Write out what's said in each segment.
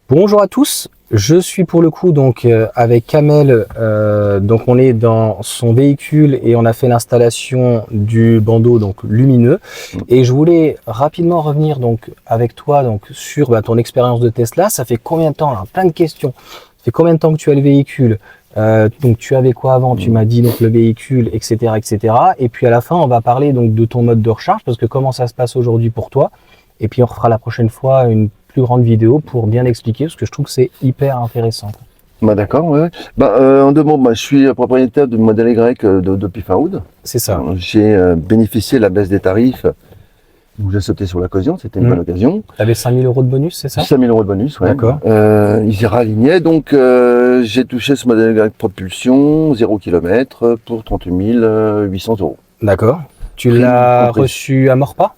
Bonjour à tous, je suis pour le coup donc avec Kamel, donc on est dans son véhicule et on a fait l'installation du bandeau donc lumineux et je voulais rapidement revenir donc avec toi donc sur ton expérience de Tesla. Ça fait combien de temps là? Plein de questions. Ça fait combien de temps que tu as le véhicule? Donc tu avais quoi avant? Tu m'as dit donc le véhicule, etc., etc. Et puis à la fin on va parler donc de ton mode de recharge parce que comment ça se passe aujourd'hui pour toi. Et puis on refera la prochaine fois une plus grande vidéo pour bien expliquer parce que je trouve que c'est hyper intéressant. Bah d'accord, ouais. En deux mots, je suis propriétaire du modèle Y depuis fin août. C'est ça. J'ai bénéficié de la baisse des tarifs. Donc j'ai sauté sur l'occasion, c'était une bonne occasion. Tu avais 5 000 € de bonus, c'est ça? 5 000 € de bonus, ouais. D'accord. Ils y ralignaient, donc j'ai touché ce modèle Y propulsion, 0 km pour 38 800 €. D'accord. Tu l'as reçu à Maurepas?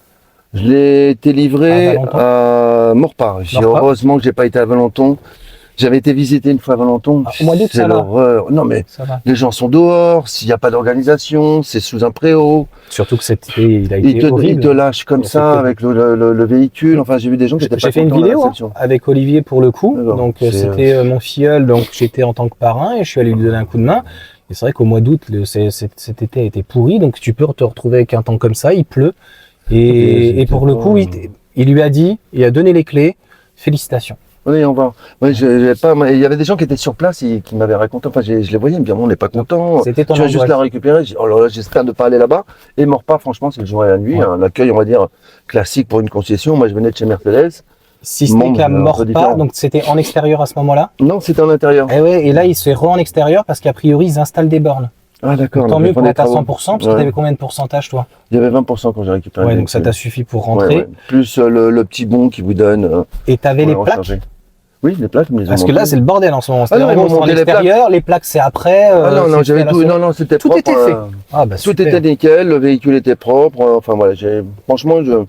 Je l'ai été livré à Maurepas. Heureusement que j'ai pas été à Valenton. J'avais été visiter une fois à Valenton. Au mois d'août, c'est l'horreur. Non mais les gens sont dehors, s'il n'y a pas d'organisation, c'est sous un préau. Surtout que il a été horrible. Ils te lâchent comme ça avec le véhicule. Enfin, j'ai vu des gens qui étaient pas contents. J'ai fait une vidéo avec Olivier pour le coup. Donc c'était mon filleul, donc j'étais en tant que parrain et je suis allé lui donner un coup de main. Et c'est vrai qu'au mois d'août, cet été a été pourri, donc tu peux te retrouver avec un temps comme ça, il pleut. Et pour le coup, il lui a dit, il a donné les clés, félicitations. Oui, on va. Ouais, il y avait des gens qui étaient sur place et qui m'avaient raconté. Enfin, je les voyais, ils me disaient, on n'est pas content. Tu vas juste la récupérer. Oh là là, j'espère ne pas aller là-bas. Et Maurepas, franchement, c'est le jour et la nuit. Ouais. Hein, l'accueil, on va dire, classique pour une concession. Moi, je venais de chez Mercedes. Si c'était qu'à Maurepas, donc c'était en extérieur à ce moment-là? Non, c'était en intérieur. Et là, il se fait en extérieur parce qu'a priori, ils installent des bornes. Ah d'accord. Tant mieux pour être à 100%, parce que tu avais combien de pourcentage toi? Il y avait 20% quand j'ai récupéré. Ouais, donc ça t'a suffi pour rentrer. Ouais. Plus le petit bon qui vous donne. Et tu avais les plaques? Oui, les plaques, mais parce que là, c'est le bordel en ce moment. Ah non, ils m'ont monté les plaques, c'est après. Ah non, j'avais tout. Non, c'était propre. Tout était fait. Ah bah tout était nickel, le véhicule était propre. Enfin voilà, franchement, je ne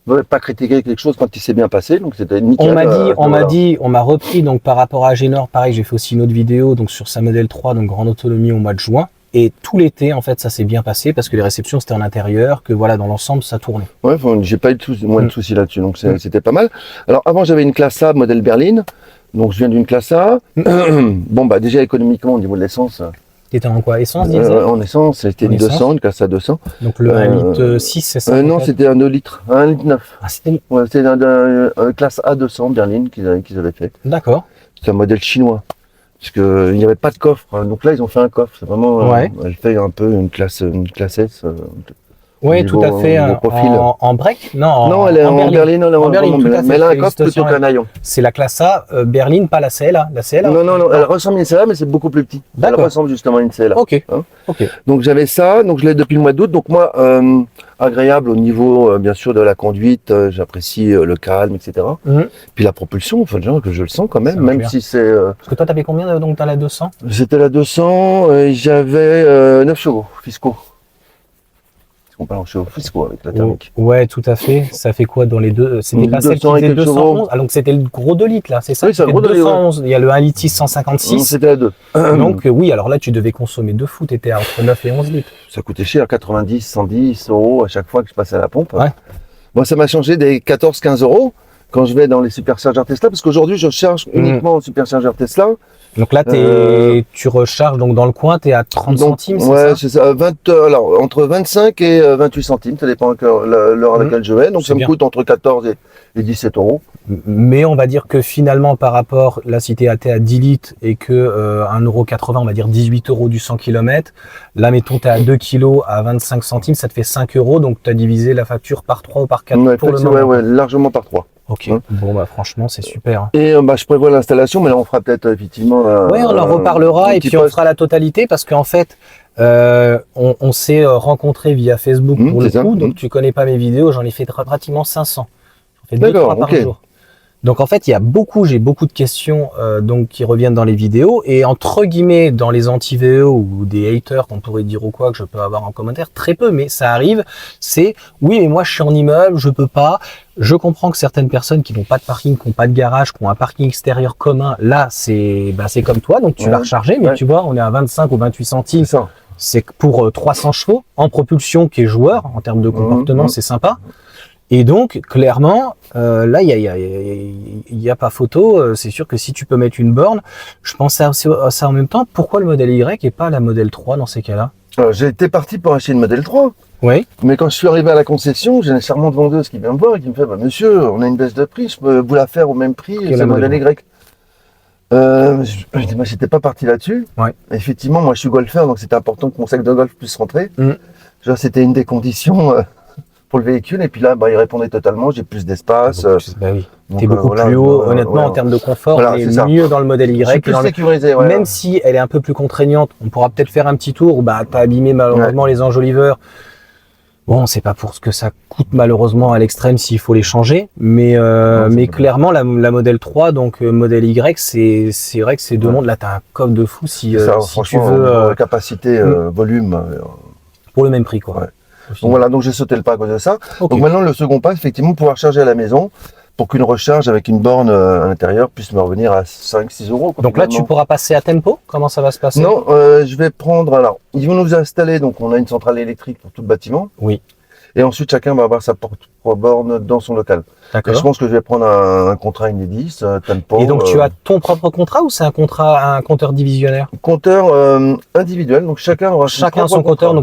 veux pas critiquer quelque chose quand il s'est bien passé, donc c'était nickel. On m'a repris donc par rapport à Agenor, pareil, j'ai fait aussi une autre vidéo donc sur sa modèle 3, donc grande autonomie au mois de juin. Et tout l'été, en fait, ça s'est bien passé parce que les réceptions, c'était en intérieur, que voilà, dans l'ensemble, ça tournait. Ouais, j'ai pas eu moins de soucis là-dessus, donc c'était pas mal. Alors, avant, j'avais une classe A, modèle berline. Donc, je viens d'une classe A. Bon, déjà, économiquement, au niveau de l'essence. T'étais en quoi? Essence, diesel? En essence, c'était une 200, une classe A 200. Donc, le 1 litre 6, c'est ça? Non, c'était un 2 litres, 1 litre 9. Ah, c'était un classe A 200 berline qu'ils avaient fait. D'accord. C'est un modèle chinois. Parce qu'il n'y avait pas de coffre, donc là ils ont fait un coffre, c'est vraiment, elle fait un peu une classe S. Oui, tout à fait, en break? Non, elle est en berline, mais elle a un coffre plutôt qu'un haillon. C'est la classe A berline, pas la CLA. La CLA? Non, elle ressemble à une CLA, mais c'est beaucoup plus petit. Elle ressemble justement à une CLA. Ok. Donc j'avais ça, donc je l'ai depuis le mois d'août, donc moi, agréable au niveau, bien sûr, de la conduite, j'apprécie le calme, etc. Puis la propulsion, enfin, que je le sens quand même si c'est... Parce que toi, t'avais combien, donc t'as la 200? C'était la 200, et j'avais 9 chevaux fiscaux. On parle en chevaux fiscaux avec la thermique. Ouais, tout à fait. Ça fait quoi dans les deux? C'était pas celle qui faisait 211? Ah, donc c'était le gros 2 litres là, c'est ça? Oui, c'est le gros 211. Il y a le 1 litre 6 156. C'était la 2. Donc oui, alors là tu devais consommer de fou, t'étais entre 9 et 11 litres. Ça coûtait cher, 90, 110 € à chaque fois que je passais à la pompe. Ouais. Moi, ça m'a changé des 14-15 € quand je vais dans les superchargeurs Tesla, parce qu'aujourd'hui je charge uniquement au superchargeur Tesla. Donc là, tu recharges donc dans le coin, tu es à 30 centimes, c'est ça? Ouais, c'est ça. Alors, entre 25 et 28 centimes, ça dépend l'heure à laquelle je vais. Donc ça me coûte entre 14 et 17 €. Mais on va dire que finalement, par rapport, là, si tu es à 10 litres et que 1,80 €, on va dire 18 € du 100 km, là, mettons, tu es à 2 kg à 25 centimes, ça te fait 5 €. Donc tu as divisé la facture par 3 ou par 4 pour le moment. Ouais, largement par 3. Ok, bon franchement c'est super. Et je prévois l'installation, mais là on fera peut-être effectivement... Oui, on en reparlera et puis on fera la totalité parce qu'en fait, on s'est rencontrés via Facebook pour le coup, donc tu connais pas mes vidéos, j'en ai fait pratiquement 500. J'en fais 2-3 par jour. Donc en fait, j'ai beaucoup de questions donc qui reviennent dans les vidéos et entre guillemets dans les anti-VE ou des haters qu'on pourrait dire ou quoi que je peux avoir en commentaire, très peu, mais ça arrive, c'est oui mais moi je suis en immeuble, je peux pas. Je comprends que certaines personnes qui n'ont pas de parking, qui n'ont pas de garage, qui ont un parking extérieur commun, là c'est comme toi, donc tu vas recharger, mais tu vois, on est à 25 ou 28 centimes. C'est pour 300 chevaux en propulsion qui est joueur, en termes de comportement, c'est sympa. Et donc, clairement, là, il y a pas photo. C'est sûr que si tu peux mettre une borne, je pense à ça en même temps. Pourquoi le modèle Y et pas la modèle 3 dans ces cas-là? J'ai été parti pour acheter une modèle 3. Oui. Mais quand je suis arrivé à la concession, j'ai une charmante vendeuse qui vient me voir et qui me fait bah, monsieur, on a une baisse de prix, je peux vous la faire au même prix, c'est le modèle Y. J'étais pas parti là-dessus. Ouais. Effectivement, moi je suis golfeur, donc c'était important que mon sac de golf puisse rentrer. C'était une des conditions pour le véhicule. Et puis là, il répondait totalement, j'ai plus d'espace. Bah oui. T'es beaucoup plus haut, honnêtement, en termes de confort, mais mieux dans le modèle Y. C'est plus sécurisé, même si elle est un peu plus contraignante, on pourra peut-être faire un petit tour où t'as abîmé malheureusement les enjoliveurs. Bon, c'est pas pour ce que ça coûte malheureusement à l'extrême s'il faut les changer, mais clairement la modèle 3, donc modèle Y, c'est vrai que c'est deux mondes. Là, t'as un coffre de fou si tu veux capacité, volume pour le même prix, quoi. Ouais. Donc voilà, donc j'ai sauté le pas à cause de ça. Okay. Donc maintenant le second pas, effectivement, pouvoir charger à la maison pour qu'une recharge avec une borne à l'intérieur puisse me revenir à 5-6 euros. Donc là, tu pourras passer à tempo? Comment ça va se passer? Non, je vais prendre, alors, ils vont nous installer, donc on a une centrale électrique pour tout le bâtiment. Oui. Et ensuite, chacun va avoir sa propre borne dans son local. D'accord. Je pense que je vais prendre un contrat inédit, tempo. Et donc tu as ton propre contrat ou c'est un compteur divisionnaire? Compteur individuel, donc chacun aura son compteur.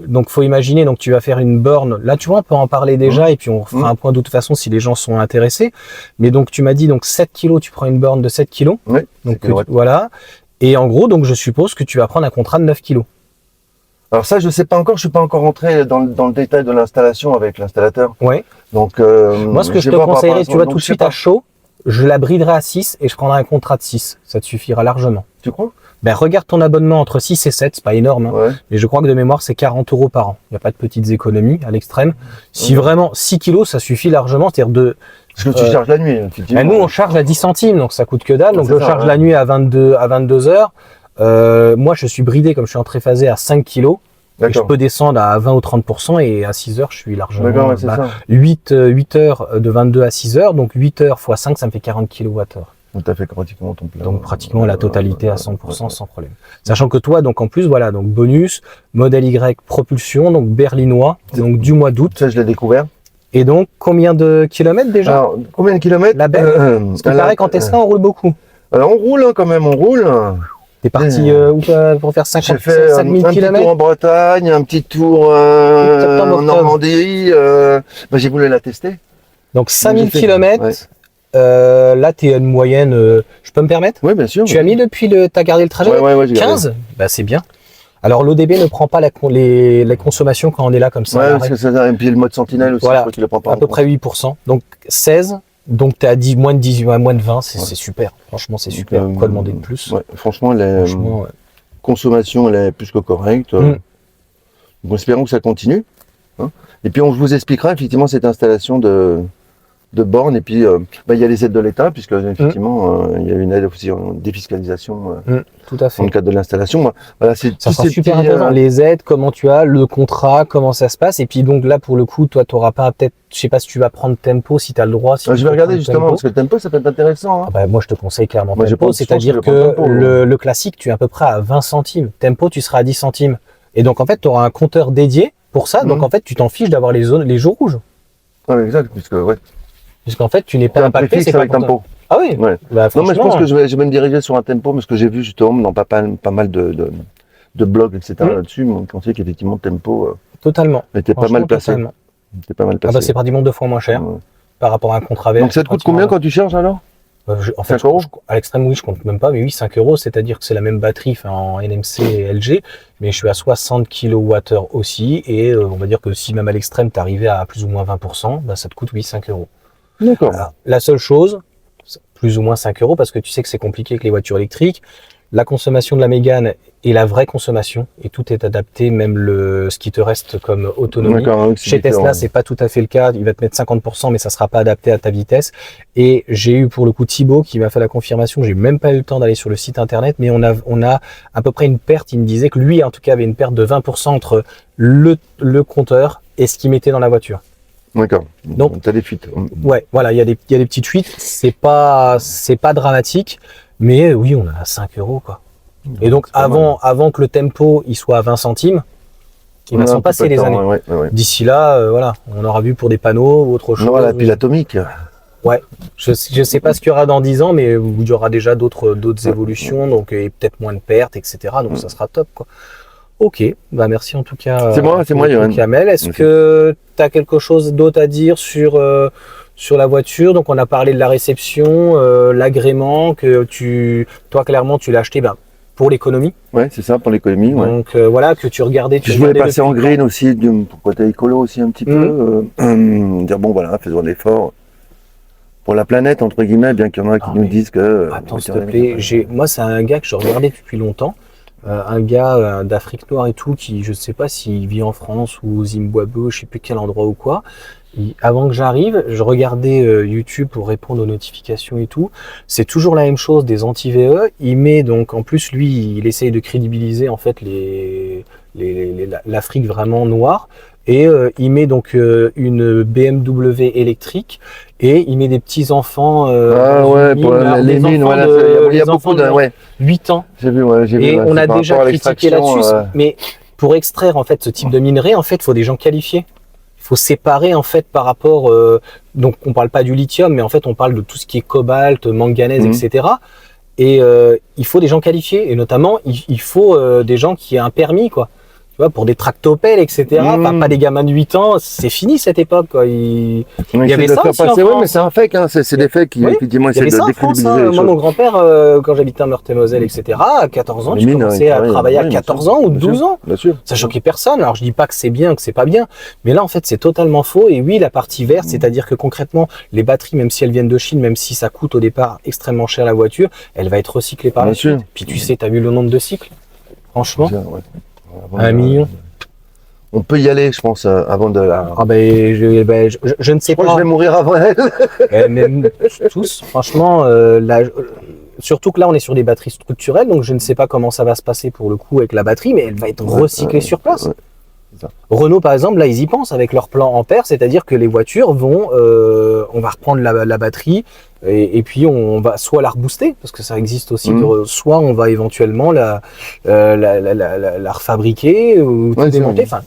Donc faut imaginer, donc tu vas faire une borne. Là, tu vois, on peut en parler déjà et puis on fera un point de toute façon si les gens sont intéressés. Mais donc tu m'as dit donc 7 kg, tu prends une borne de 7 kg. Oui. Donc voilà. Et en gros, donc je suppose que tu vas prendre un contrat de 9 kg. Alors ça, je sais pas encore, je suis pas encore rentré dans le détail de l'installation avec l'installateur. Ouais. Donc moi, ce que je te conseillerais, tu vois, tout de suite à chaud, je la briderai à 6 et je prendrai un contrat de 6. Ça te suffira largement. Tu crois? Ben, regarde ton abonnement entre 6 et 7, c'est pas énorme, hein, ouais. Mais je crois que de mémoire, c'est 40 € par an. Il n'y a pas de petites économies à l'extrême. Si vraiment 6 kilos, ça suffit largement, c'est-à-dire de... Parce que tu charges la nuit, effectivement. Ben, nous, on charge à 10 centimes, donc ça coûte que dalle. Donc je charge la nuit à 22 heures. Moi, je suis bridé, comme je suis en triphasé, à 5 kilos. Et je peux descendre à 20 ou 30% et à 6 heures, je suis largement... 8 heures de 22 à 6 heures, donc 8 heures x 5, ça me fait 40 kWh. Donc tu as fait pratiquement ton plein. Donc pratiquement la totalité à 100% sans problème. Sachant que toi, donc en plus, voilà, donc bonus, modèle Y propulsion, donc berlinois, donc du mois d'août. Ça, je l'ai découvert. Et donc, combien de kilomètres déjà? Alors, combien de kilomètres? La belle. Parce qu'il paraît qu'en Tesla, on roule beaucoup. Alors, on roule hein, quand même, on roule. T'es parti pour faire 50 000 km? Un petit tour en Bretagne, un petit tour en Normandie. J'ai voulu la tester. Donc 5000 km. Ouais. Là, tu es à une moyenne. Je peux me permettre? Oui, bien sûr. Tu as mis depuis t'as gardé le trajet? Ouais, 15? Bah, c'est bien. Alors, l'ODB ne prend pas les consommations quand on est là comme ça. Ouais, parce que ça, et puis le mode sentinelle aussi, voilà, je crois qu'il le prend pas. À peu près 8%. Donc 16. Donc tu es à moins de 18, moins de 20, c'est super. Franchement, c'est super. Quoi demander de plus? Ouais, franchement, la consommation, elle est plus que correcte. Donc, espérons que ça continue. Hein. Et puis, on vous expliquera effectivement cette installation de bornes. Et puis, il y a les aides de l'État, puisque effectivement, il y a une aide aussi en défiscalisation tout à fait. dans le cadre de l'installation. Voilà, ça sera super intéressant. Les aides, comment tu as, le contrat, comment ça se passe. Et puis donc là, pour le coup, toi, tu n'auras pas peut-être, je sais pas si tu vas prendre tempo, si tu as le droit. Si je vais regarder justement, parce que le tempo, ça peut être intéressant. Hein. Moi, je te conseille clairement tempo. C'est-à-dire que le classique, tu es à peu près à 20 centimes. Tempo, tu seras à 10 centimes. Et donc, en fait, tu auras un compteur dédié pour ça. Donc, en fait, tu t'en fiches d'avoir les jours rouges. Oui, exact, puisqu'en fait, tu n'es pas impacté, c'est avec tempo. Ah oui. Ouais. Bah, non, mais je pense que je vais me diriger sur un tempo, parce que j'ai vu justement dans pas mal de blogs, etc. là-dessus, mon conseiller qu'effectivement tempo. Totalement. Était pas mal placé. C'était pas mal placé. C'est pratiquement 2 fois moins cher par rapport à un contrat vert. Donc ça te coûte combien quand tu charges alors? En fait, à l'extrême, oui, je compte même pas, mais oui, 5 €, c'est-à-dire que c'est la même batterie en NMC et LG, mais je suis à 60 kWh aussi, et on va dire que si même à l'extrême, tu arrivais à plus ou moins 20%, ça te coûte, 5 €. D'accord. La seule chose, plus ou moins 5 €, parce que tu sais que c'est compliqué avec les voitures électriques, la consommation de la Mégane est la vraie consommation, et tout est adapté, même ce qui te reste comme autonomie. Chez Tesla, c'est pas tout à fait le cas, il va te mettre 50%, mais ça sera pas adapté à ta vitesse. Et j'ai eu pour le coup Thibaut qui m'a fait la confirmation, j'ai même pas eu le temps d'aller sur le site internet, mais on a à peu près une perte, il me disait que lui en tout cas avait une perte de 20% entre le compteur et ce qu'il mettait dans la voiture. D'accord. Donc tu as des fuites. Ouais, voilà, il y a des petites fuites, c'est pas dramatique, mais oui, on a 5 € quoi. Et donc avant que le tempo il soit à 20 centimes, Il va s'en passer les années. D'ici là, voilà, on aura vu pour des panneaux ou autre chose. Voilà, pile atomique. Ouais, je sais pas ce qu'il y aura dans 10 ans, mais il y aura déjà d'autres évolutions, donc et peut-être moins de pertes, etc. Donc ça sera top, quoi. Ok, bah merci en tout cas. C'est moi, Johan. Kamel. Est-ce que tu as quelque chose d'autre à dire sur la voiture? Donc on a parlé de la réception, l'agrément, toi clairement tu l'as acheté pour l'économie. Ouais, c'est ça, pour l'économie. Donc voilà, que tu regardais. Je voulais passer en green aussi, pour côté écolo aussi un petit peu. Dire bon voilà, faisons l'effort. Pour la planète, entre guillemets, bien qu'il y en a qui nous disent que... Attends, s'il te plaît, moi c'est un gars que je regardais depuis longtemps, un gars d'Afrique noire et tout, qui je sais pas s'il vit en France ou au Zimbabwe, je sais plus quel endroit ou quoi. Avant que j'arrive, je regardais YouTube pour répondre aux notifications et tout. C'est toujours la même chose, des anti-VE. Il met donc, en plus, lui, il essaye de crédibiliser en fait l'Afrique vraiment noire. Et il met donc une BMW électrique et il met des petits enfants. Pour les mines, voilà. Il y a beaucoup de 8 ans. J'ai vu, et on a déjà critiqué là-dessus. Mais pour extraire en fait ce type de minerai, en fait, il faut des gens qualifiés. Il faut séparer en fait par rapport. Donc on parle pas du lithium, mais en fait on parle de tout ce qui est cobalt, manganèse, etc. Et il faut des gens qualifiés et notamment il faut des gens qui aient un permis, quoi. Pour des tractopelles, etc. Pas des gamins de 8 ans, c'est fini cette époque, quoi. Il y avait ça aussi en France. Oui, mais c'est un fake, hein. C'est des fakes qui effectivement essaient de décrédibiliser les choses. Moi, mon grand-père, quand j'habitais en Meurthe-et-Moselle, etc., à 14 ans, tu commençais à travailler à 14 ans ou 12 ans. Bien sûr. Ça choquait personne. Alors, je dis pas que c'est bien, que c'est pas bien. Mais là, en fait, c'est totalement faux. Et oui, la partie verte, c'est-à-dire que concrètement, les batteries, même si elles viennent de Chine, même si ça coûte au départ extrêmement cher la voiture, elle va être recyclée par la suite. Puis tu sais, t'as vu le nombre de cycles? Franchement. 1 million. On peut y aller, je pense, avant de la... je ne sais pas. Je vais mourir avant elle. Même tous, franchement, surtout que là, on est sur des batteries structurelles, donc je ne sais pas comment ça va se passer pour le coup avec la batterie, mais elle va être recyclée sur place. Renault, par exemple, là, ils y pensent avec leur plan Ampère, c'est-à-dire que les voitures vont, on va reprendre la batterie et puis on va soit la rebooster, parce que ça existe aussi, soit on va éventuellement la refabriquer ou tout démonter. Enfin,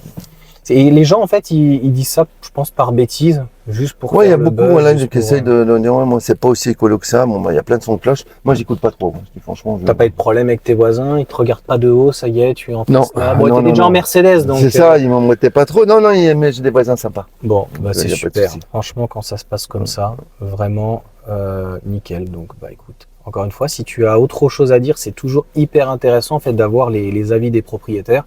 et les gens, en fait, ils disent ça, je pense, par bêtise, juste pour. Ouais, il y a beaucoup qui essayent de dire, moi, c'est pas aussi écolo que ça. Bon, il y a plein de sons de cloche. Moi, j'écoute pas trop. Franchement, t'as pas eu de problème avec tes voisins, ils te regardent pas de haut, ça y est, tu es en Tesla. Bon, t'es déjà en Mercedes, donc. C'est ça, ils m'embêtaient pas trop. Non, mais j'ai des voisins sympas. Bon, c'est super. Franchement, quand ça se passe comme ça, vraiment nickel. Donc, écoute. Encore une fois, si tu as autre chose à dire, c'est toujours hyper intéressant en fait d'avoir les avis des propriétaires.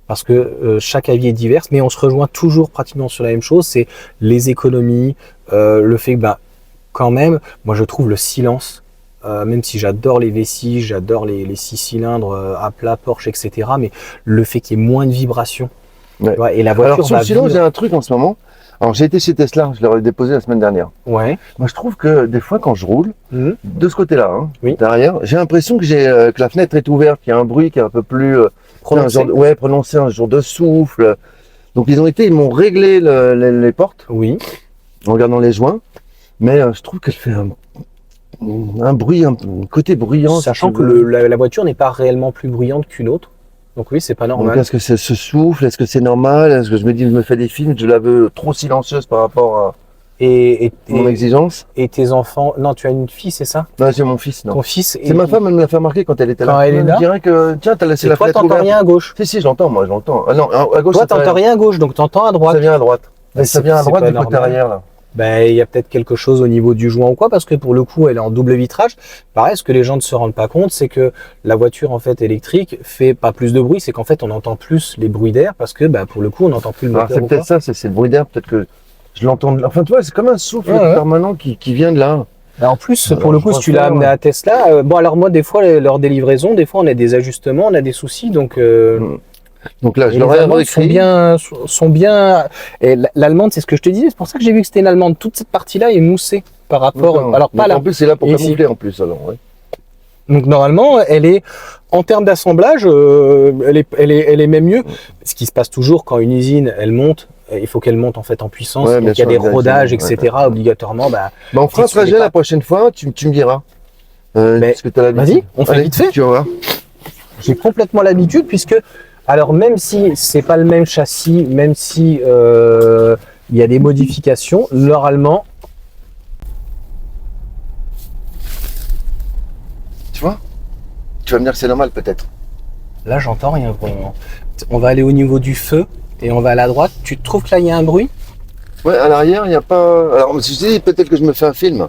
Parce que chaque avis est divers, mais on se rejoint toujours pratiquement sur la même chose, c'est les économies, le fait que quand même, moi je trouve le silence, même si j'adore les V6, j'adore les 6 cylindres à plat, Porsche, etc., mais le fait qu'il y ait moins de vibrations. Ouais, et la voiture. Alors sur le silence, j'ai un truc en ce moment. Alors j'ai été chez Tesla, je l'aurais déposé la semaine dernière. Ouais. Moi je trouve que des fois quand je roule, de ce côté-là, derrière, j'ai l'impression que que la fenêtre est ouverte, qu'il y a un bruit qui est un peu plus prononcé, un genre de souffle. Donc ils m'ont réglé les portes. Oui. En regardant les joints, mais je trouve qu'elle fait un bruit, un côté bruyant. Sachant que la voiture n'est pas réellement plus bruyante qu'une autre. Donc oui, c'est pas normal. Est-ce que c'est ce souffle? Est-ce que c'est normal? Est-ce que je me fais des films, je la veux trop silencieuse par rapport à mon exigence? Et tes enfants? Non, tu as une fille, c'est ça? Non, c'est mon fils. Non. Ton fils? C'est ma femme, elle me l'a fait remarquer quand elle était là. Quand elle est là? Je dirais que, tiens, t'as laissé la fenêtre ouverte. Toi, t'entends rien à gauche? Si, j'entends, moi, j'entends. Ah non, à gauche. Toi, t'entends rien à gauche, donc t'entends à droite. Ça vient à droite. Ça vient à droite du côté arrière, là. Il y a peut-être quelque chose au niveau du joint ou quoi, parce que pour le coup, elle est en double vitrage. Pareil, ce que les gens ne se rendent pas compte, c'est que la voiture en fait électrique fait pas plus de bruit, c'est qu'en fait on entend plus les bruits d'air parce que pour le coup on n'entend plus le moteur. C'est peut-être ça, c'est le bruit d'air, peut-être que je l'entends. Enfin, tu vois, c'est comme un souffle permanent qui vient de là. En plus, pour le coup, si tu l'as amené à Tesla, alors moi, des fois, lors des livraisons, des fois on a des ajustements, on a des soucis, donc. Donc là, je l'aurais réécrit. Sont bien. Et l'allemande, c'est ce que je te disais. C'est pour ça que j'ai vu que c'était une allemande. Toute cette partie-là est moussée par rapport. Alors pas là. En plus, c'est là pour camoufler en plus. Alors, Donc normalement, elle est en termes d'assemblage, elle est même mieux. Ce qui se passe toujours quand une usine, elle monte. Il faut qu'elle monte en fait en puissance. Donc il y a des rodages, etc. Obligatoirement. On fera un trajet la prochaine fois. Tu me diras. Vas-y, on fait vite fait. Tu vas voir. J'ai complètement l'habitude puisque Alors même si c'est pas le même châssis, même si il y a des modifications, normalement. Tu vois? Tu vas me dire que c'est normal peut-être. Là, j'entends rien pour le moment. On va aller au niveau du feu et on va à la droite. Tu trouves que là, il y a un bruit? Ouais, à l'arrière, il n'y a pas... Alors, je dis peut-être que je me fais un film.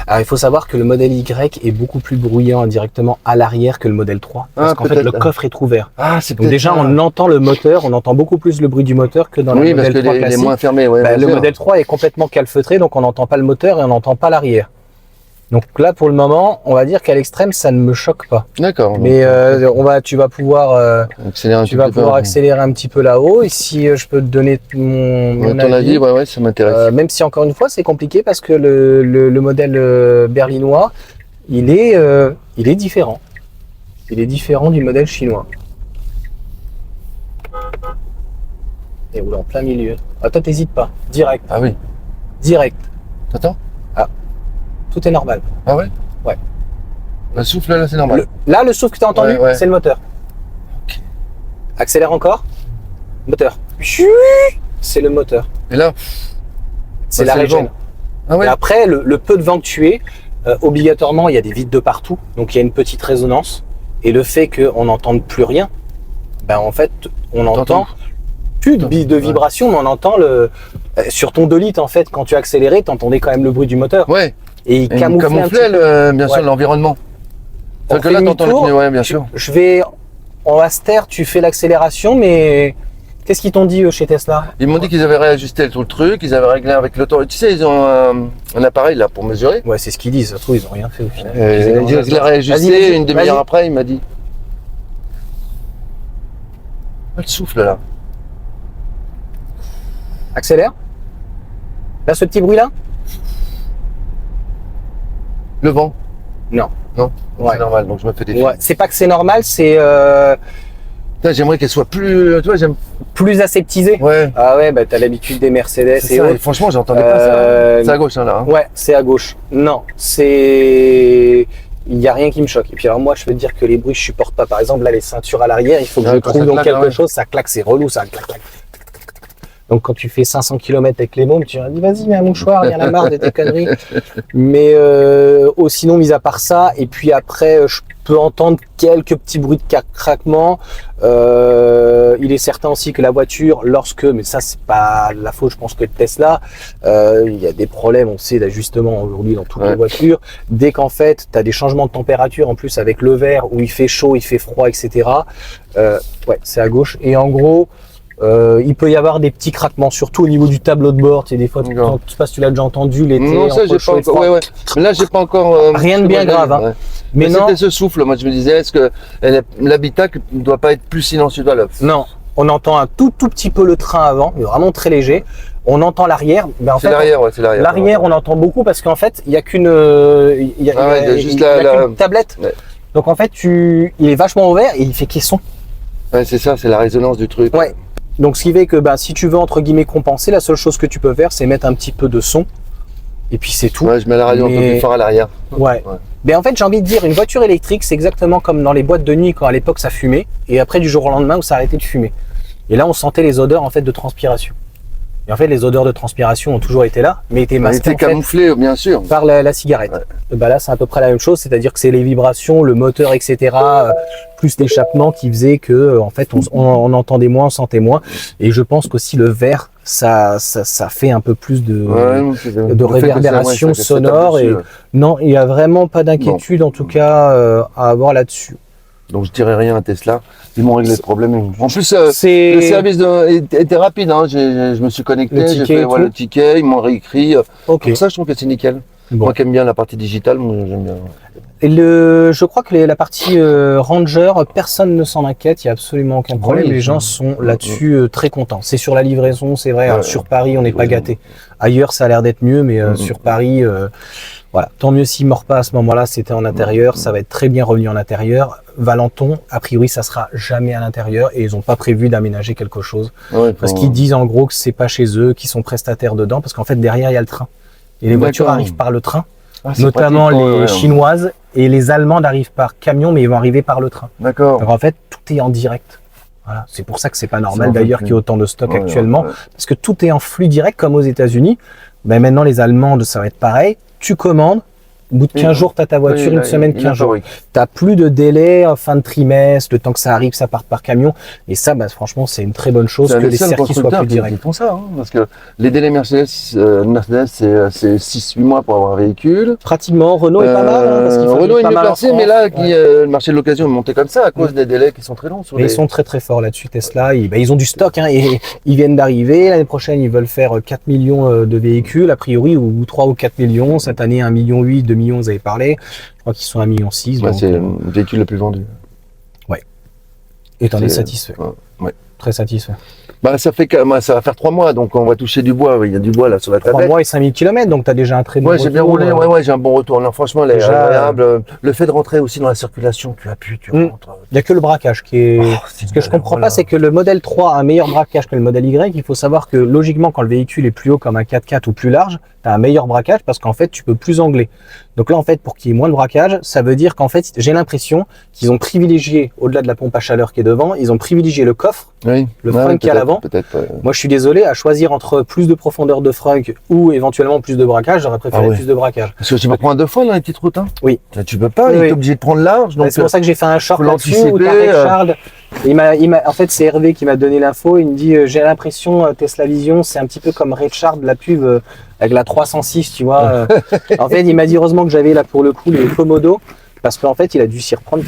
Alors, il faut savoir que le modèle Y est beaucoup plus bruyant indirectement à l'arrière que le modèle 3. Parce qu'en fait, le coffre est ouvert. Ah, c'est donc déjà, on entend le moteur, on entend beaucoup plus le bruit du moteur que dans le modèle 3 classique. Oui, parce qu'il est moins fermé. Ouais, le modèle 3 est complètement calfeutré, donc on n'entend pas le moteur et on n'entend pas l'arrière. Donc là, pour le moment, on va dire qu'à l'extrême, ça ne me choque pas. D'accord. Mais tu vas pouvoir accélérer un petit peu là-haut. Et si je peux te donner mon avis, ouais, ça m'intéresse. Même si encore une fois, c'est compliqué parce que le modèle berlinois, il est différent. Il est différent du modèle chinois. Et oula, en plein milieu. Ah, toi, t'hésites pas. Direct. Ah oui. Direct. T'entends? Ah. Tout est normal. Ah ouais? Ouais. Le souffle là, c'est normal. Le souffle que tu as entendu, c'est le moteur. Okay. Accélère encore. Moteur. C'est le moteur. Et là? C'est la régène. Ah ouais? Et après, le peu de vent que tu es, obligatoirement, il y a des vides de partout. Donc il y a une petite résonance. Et le fait qu'on n'entende plus rien, ben en fait, on entend plus de vibration, mais on entend sur ton 2 litres, en fait, quand tu accélérais, tu entendais quand même le bruit du moteur. Ouais. Et il camouflait bien sûr, l'environnement. C'est que là, t'entends ouais, bien sûr. On va se taire, tu fais l'accélération, mais qu'est-ce qu'ils t'ont dit chez Tesla? Ils m'ont dit qu'ils avaient réajusté tout le truc, ils avaient réglé avec l'auto. Tu sais, ils ont un appareil là pour mesurer. Ouais, c'est ce qu'ils disent. Ça se trouve, ils n'ont rien fait au final. Ils l'ont réajusté, une demi-heure après, il m'a dit. Le souffle là. Accélère. Là, ce petit bruit là? Le vent? Non. Non, c'est normal, donc je me fais des films. Ouais, c'est pas que c'est normal, c'est... J'aimerais qu'elle soit plus... Tu vois, j'aime... Plus aseptisée. Ouais. Ah ouais, bah t'as l'habitude des Mercedes et autres. Franchement, j'entendais pas ça. C'est à gauche, hein, là. Hein. Ouais, c'est à gauche. Non, c'est... Il n'y a rien qui me choque. Et puis alors moi, je peux te dire que les bruits, je supporte pas. Par exemple, là, les ceintures à l'arrière, il faut que je trouve donc quelque chose, ça claque, c'est relou, ça claque, claque. Donc quand tu fais 500 km avec les mômes, tu vas dire vas-y, mets un mouchoir, il y en a marre de tes conneries. Mais sinon, mis à part ça, et puis après, je peux entendre quelques petits bruits de craquement. Il est certain aussi que la voiture, mais ça c'est pas la faute, je pense que de Tesla, il y a des problèmes, on sait, d'ajustement aujourd'hui dans toutes les voitures. Dès qu'en fait, tu as des changements de température, en plus avec le verre, où il fait chaud, il fait froid, etc. Ouais, c'est à gauche. Et en gros, il peut y avoir des petits craquements, surtout au niveau du tableau de bord. Tu sais, des fois, je sais pas si tu l'as déjà entendu l'été. Non, ça, j'ai pas encore. Ouais. Mais là, j'ai pas encore. Rien de bien grave. Hein. Ouais. Mais non. C'était ce souffle. Moi, je me disais, est-ce que l'habitacle ne doit pas être plus silencieux à l'œuf? Non. On entend un tout petit peu le train avant, mais vraiment très léger. On entend l'arrière. Ben, c'est l'arrière, ouais, c'est l'arrière. L'arrière, on entend beaucoup parce qu'en fait, il y a qu'une tablette. Ouais. Donc en fait, il est vachement ouvert et il fait caisson. Ouais, c'est ça, c'est la résonance du truc. Ouais. Donc ce qui fait que si tu veux entre guillemets compenser, la seule chose que tu peux faire, c'est mettre un petit peu de son. Et puis c'est tout. Ouais, je mets la radio un peu plus fort à l'arrière. Ouais. Mais en fait, j'ai envie de dire, une voiture électrique, c'est exactement comme dans les boîtes de nuit quand à l'époque ça fumait, et après du jour au lendemain où ça arrêtait de fumer. Et là, on sentait les odeurs en fait de transpiration. Et en fait, les odeurs de transpiration ont toujours été là, mais étaient masquées en camouflées, bien sûr, par la cigarette. Ouais. Là, c'est à peu près la même chose, c'est-à-dire que c'est les vibrations, le moteur, etc., plus l'échappement qui faisait que, en fait, on entendait moins, on sentait moins. Et je pense qu'aussi le verre, ça fait un peu plus de réverbération sonore. Et non, il n'y a vraiment pas d'inquiétude, en tout cas, à avoir là-dessus. Donc je dirais rien à Tesla, ils m'ont réglé le problème. En plus, le service était rapide, hein. Je me suis connecté, j'ai fait le ticket, ils m'ont réécrit. Okay. Pour ça, je trouve que c'est nickel. Bon. Moi qui aime bien la partie digitale, moi j'aime bien. Et je crois que la partie Ranger, personne ne s'en inquiète, il n'y a absolument aucun problème. Les gens sont là-dessus très contents. C'est sur la livraison, c'est vrai, sur Paris, on n'est pas gâté. Ailleurs, ça a l'air d'être mieux, mais sur Paris, voilà. Tant mieux s'il ne mord pas à ce moment-là, c'était en intérieur, ça va être très bien revenu en intérieur. Valenton, a priori, ça sera jamais à l'intérieur et ils n'ont pas prévu d'aménager quelque chose. Parce qu'ils disent en gros que c'est pas chez eux, qu'ils sont prestataires dedans, parce qu'en fait, derrière, il y a le train. Et les voitures arrivent par le train. notamment les chinoises et les allemandes arrivent par camion, mais ils vont arriver par le train. D'accord. Donc en fait, tout est en direct. Voilà. C'est pour ça que c'est pas normal d'ailleurs qu'il y ait autant de stock actuellement, parce que tout est en flux direct comme aux États-Unis. Ben maintenant les allemandes, ça va être pareil. Tu commandes. Au bout de 15 jours, tu as ta voiture, une semaine, 15 jours. Tu n'as plus de délai en fin de trimestre, le temps que ça arrive, ça part par camion. Et ça, bah, franchement, c'est une très bonne chose que les circuits soient plus directs. Ils font ça, hein, parce que les délais Mercedes, c'est 6-8 mois pour avoir un véhicule. Pratiquement, Renault est pas mal. Hein, Renault est mieux placé, mais là, le marché de l'occasion est monté comme ça à cause des délais qui sont très longs. Ils sont très très forts là-dessus, Tesla. Ils ont du stock, hein, et ils viennent d'arriver. L'année prochaine, ils veulent faire 4 millions de véhicules, a priori, ou 3 ou 4 millions. Cette année, 1,8 million, 2 millions, vous avez parlé. Je crois qu'ils sont à 1,6 million. C'est le véhicule le plus vendu. Ouais. Et t'en es satisfait. Ouais. Très satisfait. Bah, ça va faire 3 mois, donc on va toucher du bois. Il y a du bois là sur la tablette. 3 mois et 5000 km, donc tu as déjà un très bon retour. J'ai bien roulé, j'ai un bon retour. Non, franchement, elle est agréable. Le fait de rentrer aussi dans la circulation, tu appuies, tu rentres. Il n'y a que le braquage qui est. Ce que je comprends pas, c'est que le modèle 3 a un meilleur braquage que le modèle Y. Il faut savoir que logiquement, quand le véhicule est plus haut comme un 4x4 ou plus large, tu as un meilleur braquage parce qu'en fait, tu peux plus angler. Donc là, en fait, pour qu'il y ait moins de braquage, ça veut dire qu'en fait, j'ai l'impression qu'ils ont privilégié, au-delà de la pompe à chaleur qui est devant, ils ont privilégié le coffre, le frunk qui est à l'avant. Moi, je suis désolé, à choisir entre plus de profondeur de frunk ou éventuellement plus de braquage, j'aurais préféré plus de braquage. Parce que tu vas prendre 2 fois dans les petites routes, hein. Oui. Tu peux pas, il est obligé de prendre large. C'est pour ça que j'ai fait un short là-dessus où Tarek Charles, en fait, c'est Hervé qui m'a donné l'info. Il me dit, j'ai l'impression, Tesla Vision, c'est un petit peu comme Richard de la pub avec la 306, tu vois. En fait, il m'a dit heureusement que j'avais là pour le coup les Komodo. Parce qu'en fait, il a dû s'y reprendre.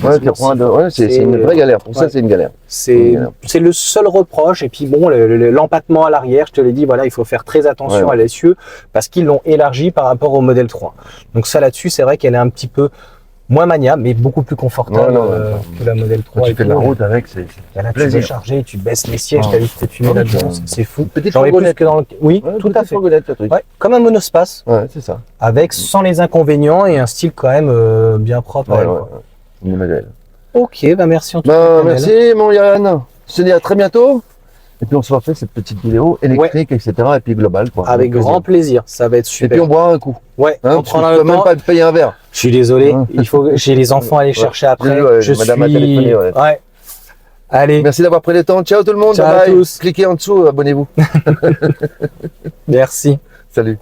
C'est une vraie galère. Pour ça, c'est une galère. C'est le seul reproche. Et puis bon, l'empattement à l'arrière, je te l'ai dit, voilà, il faut faire très attention à l'essieu parce qu'ils l'ont élargi par rapport au modèle 3. Donc ça, là-dessus, c'est vrai qu'elle est un petit peu moins maniable, mais beaucoup plus confortable que la modèle 3. Quand tu fais de la route avec, c'est plaisir. Tu peux charger, tu baisses les sièges, tu as vu que tu fumé là-dedans, c'est fou. Petite fourgonnette. Oui, tout à fait. Comme un monospace. Ouais, c'est ça. Avec sans les inconvénients et un style quand même bien propre. Une modèle. Ok, bah merci en tout cas. Merci mon Yann. Je te dis à très bientôt. Et puis on se refait cette petite vidéo électrique, etc. Et puis global, quoi. Avec grand plaisir, ça va être super. Et puis on boira un coup. Ouais, on prendra le temps. Même pas payer un verre. Je suis désolé, j'ai les enfants à aller chercher après. Madame a téléphoné. Ouais. Allez. Merci d'avoir pris le temps. Ciao tout le monde. Ciao à tous. Cliquez en dessous, abonnez-vous. Merci. Salut.